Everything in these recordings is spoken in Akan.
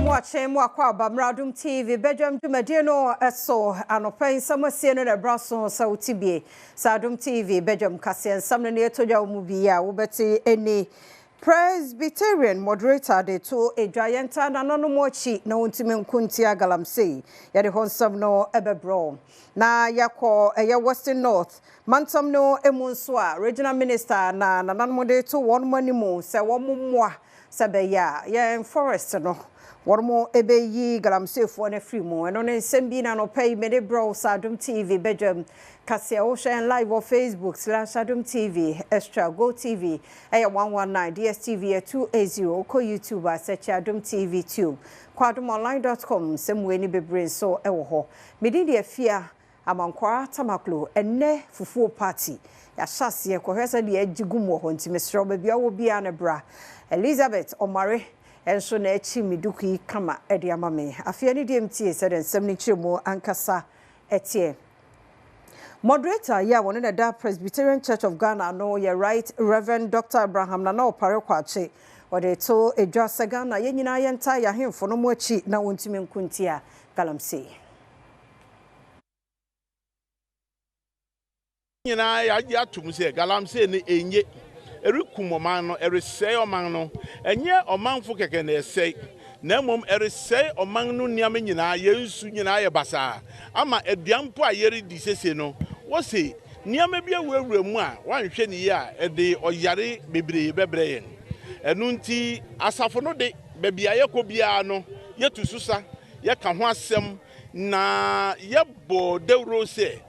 watching Adom TV, Badwam Jumadino, so anopain some seen in a brasso, so TB, Adom TV, Badwam Cassian, some near to your movie, Ubeti, any Presbyterian Moderator, de to a giant and anonymous cheat, no intimate kuntia galamsey, yet the some no ebebro. Na yako a Western North, Mansom no emunswa, Regional Minister, na nanmode to one money mo, say one more, sabeya, in forest no. One more ebe yi galamsey for a free mo, and on a sembina no pay many bro, Adom TV, Badwam, Cassia Ocean live on Facebook, /Adom TV, Extra, Go TV, A119, DSTV, 280, Ko YouTube, search Adom TV Tube, kwadomonline.com, same way ni bebre so ewo. Medidi fear. Amankwa tamaklo enne fufuo party ya shase ko hwese de agigum wo honti mesro ba bia wo bia ne bra Elizabeth Omare enso na echi miduki kama ede amame afia ni DMT said ensem ni chiremo ankasa etie Moderator ya won na da Presbyterian Church of Ghana no ye right Reverend Dr. Abraham na opare kwache ode to edwa Ghana ye nyina ye nta ya hemfo no mo achi na wontimi nkuntia galamsey nyina ya tum se galamsey ni enye erikum oman no eresey oman no enye omanfo keke na esey na mom eresey oman no niam nyina yensu nyina ye basa ama eduampo a yeri di sese no wo se niam bia wewuremu a wanhwe ni ya ede oyare bebre yen enu nti asafo no de bebia yekobia no yetususa ye ka ho asem na yebo dewro se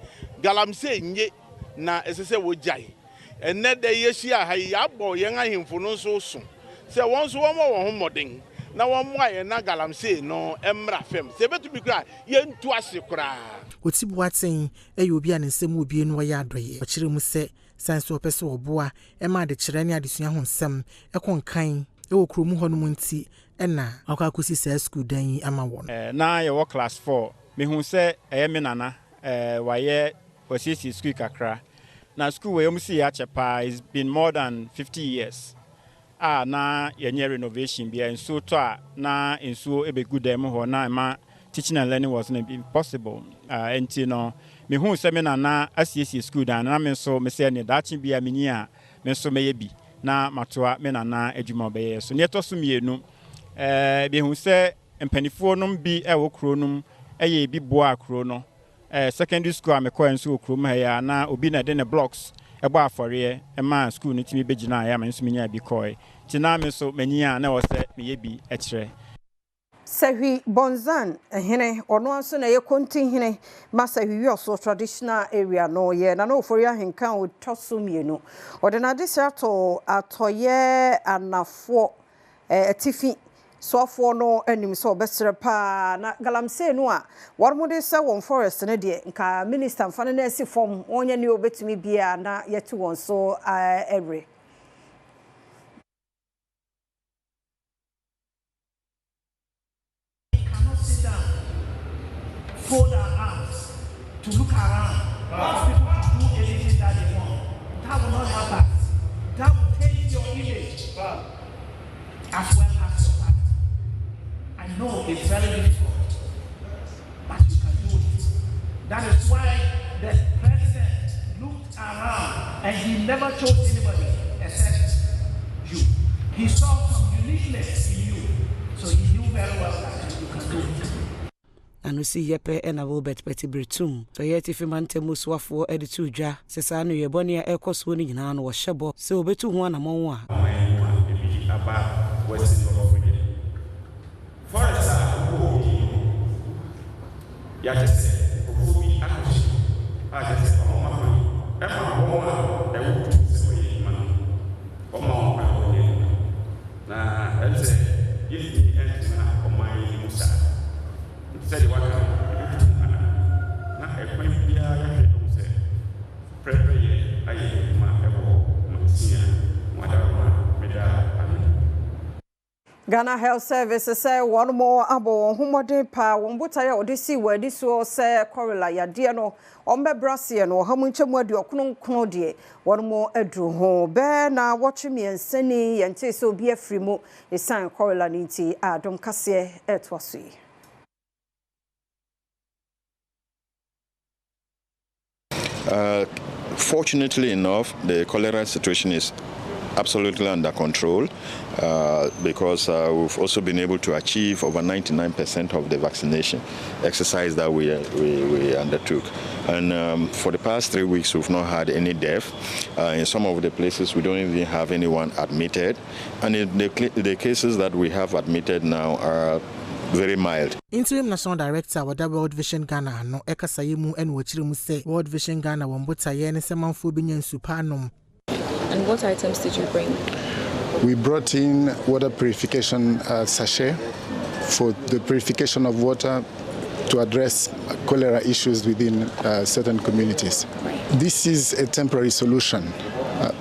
galamsey nye na esese wo jai enne de yeshia ha yabo yen ahemfo no so so se won so won homoden na won mo aye na galamsey no emra fem se betumi kra yentu ase kra otibuaten eyobi a nsem obi no ya adoye okire mu se sanso opese oboa ema de kire ne adesua ho nsem ekonkan ewo kromu ho no munti ena akwakosi sa school dan ama won na ye wo class 4 me hu se me nana waye osisi school kakra na school we see achepa it's been more than 50 years na yenye renovation bia nso to na nso ebe good dem ho na ma teaching and learning was not possible enti no me hu se me na asiesi school dan na me so me se ne dachi bia me ni a me so me ye bi na matoa me na adwuma be ye so ne to so mienu be hu se empanifo no bi e wo kro no ye bi boa kro no secondary school amekọ nso okrom ha ya na obi na de ne blocks ebo afore ma school no timi begina ya menso menya bi koi ti na me so menya na wo se meye bi ekire Sahi Bonzan hene ono anso na ye kontin hene masahi wi oso traditional area no ye na no for ya henkan o toso mienu ode na disato atoye anafo atifi so for no anim so besere pa na galamsey no a warmode se won forest ne de nka minister mfane na esi form onye ne obetumi bia na yeti won so every cannot sit down, fold our arms to look around for people to do anything that they want. That will not help us. That will take your image as well as your heart. I know it's very difficult, but you can do it. That is why the president looked around and he never chose anybody except you. He saw some uniqueness in you, so he knew very well that you can do it. Anu si yepe ena Robert Petibritum so yeti fimante muswafo editu dwa sesa no yeboni ya ekoso ni nyina no wo hyebo se obetu ho anamon a forest ya tese obi akoshi a tese ọmọ ma e ma ọmọ e wo tu se we ma ọmọ ma o ye na else yi enti na ọmọ yi musa se de waka na e kwa bia ya hwe do se prepare ye ayi ma e wo ma sia mo da ma me da amen Ghana Health Service say one more abo homode pa won botaya odisi wadi so say korela yade no ombe brase no hamunchemu ade okononkno de one more adru ho be na watch me ensani yente so bi afri mu esan korela nti Adom kase etwaso yi. Fortunately enough, the cholera situation is absolutely under control because we've also been able to achieve over 99% of the vaccination exercise that we undertook. And for the past 3 weeks, we've not had any death. In some of the places, we don't even have anyone admitted. And in the cases that we have admitted now are very mild. Interim National Director of World Vision Ghana no Ekasayimu and Wachirimu say World Vision Ghana wambota yene semanfo binyen supanum. And what items did you bring? We brought in water purification sachet for the purification of water to address cholera issues within certain communities. This is a temporary solution,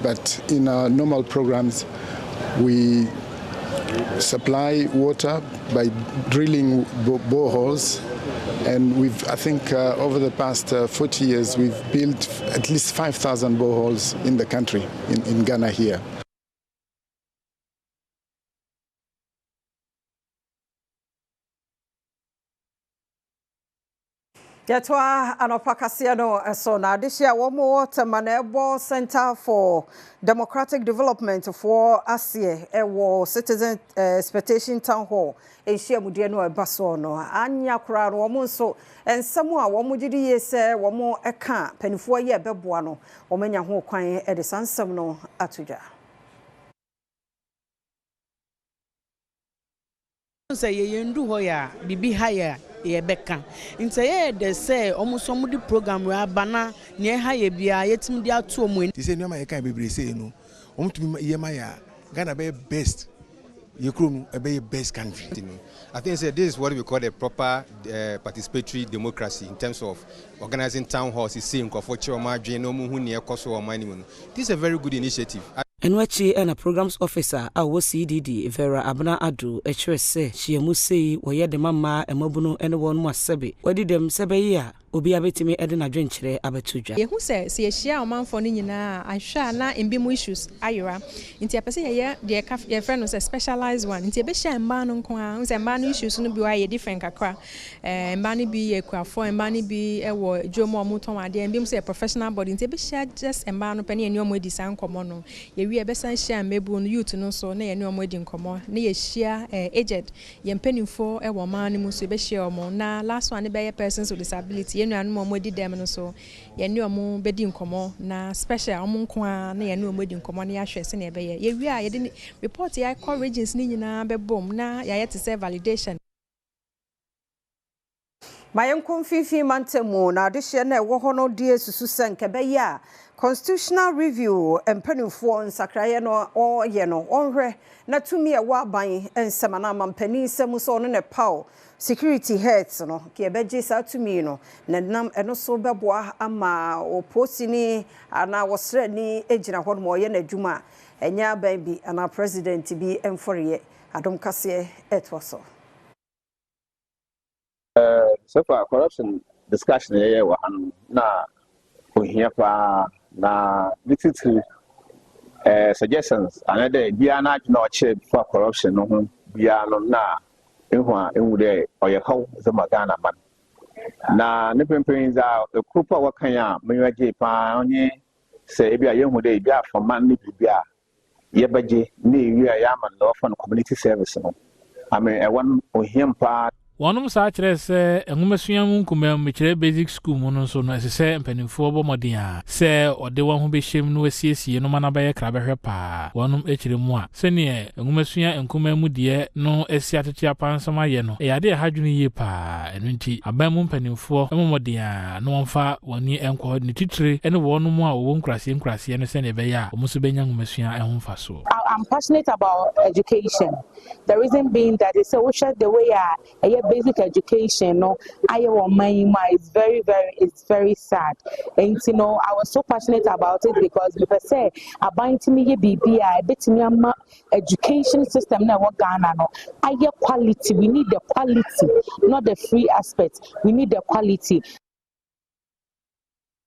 but in our normal programs, we supply water by drilling boreholes, and I think over the past 40 years, we've built at least 5,000 boreholes in the country, in Ghana here. Yatwa anopakasiano so na this year womo Temanebo Center for Democratic Development for Asie ewo Citizen Expectation Town Hall ehia mudie no ebaso no anya kura no womo so ensamo a womo gidi yese womo eka panifo ye beboa no womanya ho kwan e de sansam no atuja. Say ye ndu ho ya bibi ha ya ye beka nti ye de say omuso di program ra bana ne ha ye bia yetim di ato omu ti say no ma ye kan bebre say no omutumi ye ma ya Ghana be best ye krom e be best country. I think this is what we call a proper participatory democracy in terms of organizing town halls. This is a very good initiative. Enwachi and a programs officer our CDD Vera Abna Adu HSC she musei woye de mama emobuno ene won mu asebe wadi dem sebe ya obi abetimi ede na dwenkyere abetuja ye hu se yehia omanfo no nyina ahwa na embimu issues ayora nti apese ye de friend no say specialized one nti ebehia mba no nko a nse mba no issues no bi wa ye different kakra mba no bi ye kwafo mba no bi ewo dwomo omuton ade embim say professional body nti ebehia just mba no pani eni omo edi san komo no ye wi ebesan hia mebu no youth no so na ye eni omo edi nkomo na ye hia aged ye mpanimfo ewo man no mu so ebehia omo na last one be ye persons with disability yenu omodi dem no so yenu omo bedi nkomo na special omo nko a na yenu omodi nkomo na yahwe se na ebe ye wi a ye de report ya call regions ni nyina bebom na ya yete say validation mayen konfifi mantemu na adehye na ewo hono die susu senke be ya constitutional review empanifo nsakraye no oye no onhwe na tumi e wa ban ensemana mampani semu so no ne paw security heads no ke beje sa tumi no na nam eno so beboa ama oposini ana wosre ni ejina ho mo ye na dwuma enya ban bi ana president bi emforiye Adom kase etwaso. So far corruption discussion here na ohia pa na little suggestions another bia na che for corruption no bia no na ehwa enwude oye haw zama Ghana man na ne pempen za the group of wakan ya menwaje pa onye se bia yehude bia for man ni bia ye baje ni wi ya man no for community service no ame e won ohia pa Wanum sa kire se enwumesua mu nkumam mekire basic school mu no so no esese mpanimfo bomodin a se ode wan ho behyem no asiesie no mana baye krabehwe pa wanum ekire mu a se ne enwumesua nkumam mu de no esi atete apansama ye no e ade hadwene ye pa eno nti aban mu mpanimfo bomodin a no wonfa wani enko ne titire ene wonum a wo nkrase no se ne be ya omuso benya nwumesua ehomfa so. I'm passionate about education The reason being that it's so the way a basic education, no, is it's very sad. And you know, I was so passionate about it because people say about me BB, I bet me education system now what Ghana no. Higher quality. We need the quality, not the free aspect. We need the quality.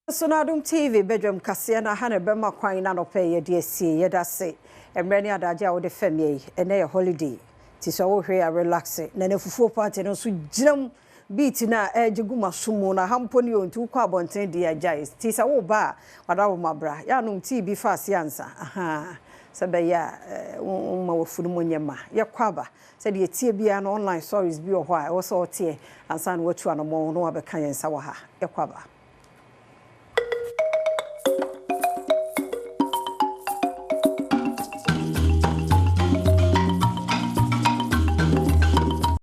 So na Adom TV Badwam kase na ha na bema kwan na no pay ye de sie ye da se emre ni adaje a wo de fam ye ene ye holiday ti so wo hwe a relax na na fufuo party no so giram beat na ejiguma sumu na hampo ni ontu kwa bonten de ajai ti sa wo ba wada wo mabra ya no TV fast yansa aha sabe ya ma wo funu monyema ye kwaba se de tie bia na online stories bi o ho a wo so tie ansa na watu anomo no abeka yensa wa ha ye kwaba